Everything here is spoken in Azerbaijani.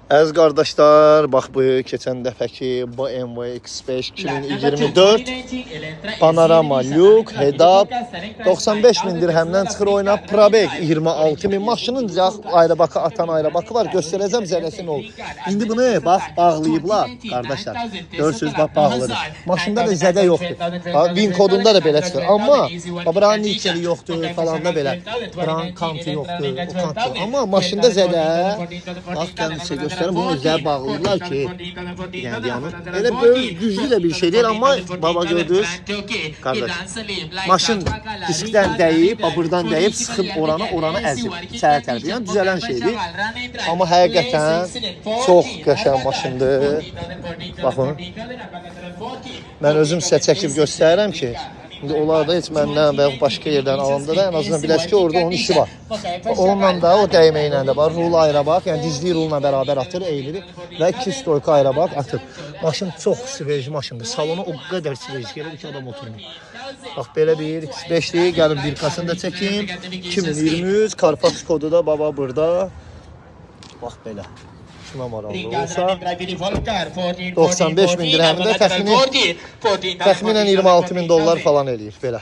Əziz qardaşlar, bax bu keçən dəfəki BMW X5 2024 Panorama Lük Hedab 95 min dirhəmdən çıxır oyuna. Probek 26 min. Maşının ayrı bakı atan ayrı bakı var. Göstərəcəm zərəsi nə olur. İndi bunu bax bağlayıblar qardaşlar. Görürsünüz bax bağlıdır. Maşında da zədə yoxdur. Win kodunda da belə çıxır. Amma buranın nikeli yoxdur falan da belə. Buranın kantı yoxdur, o kantı. Amma maşında zədə bax gəlmişsə göstərir. Bunu özləri bağlayırlar ki, yəni elə böyük güclü də bir şey deyil, amma baba gördünüz, qardaş, maşın diskdən dəyib, buradan dəyib, sıxıb oranı əzib, içəri tərəfi, yəni düzələn şeydir. Amma həqiqətən çox qəşəng maşındır. Baxın, mən özüm sizə çəkib göstərirəm ki, İndi onlar da heç məndən və başqa yerdən alanda da ən azından biləsiz ki, orada onun işi var. Onunla da, o dəyməklə də var. Rul ayrı bax, yəni dizliyi rulla bərabər atır, eğilir və 2 stoyka ayrı bax atır. Maşın çox svej maşındır. Salonu o qədər svej gəlir ki, adam oturmur. Bax, belə bir X5'dir. Gəlin birkasını da çəkim. 2023, Karpax kodu da baba burada. Bax, belə. Şuna maraqlı olsa 95 min dirhəmdə təxminən 26 min dollar falan eləyir belə.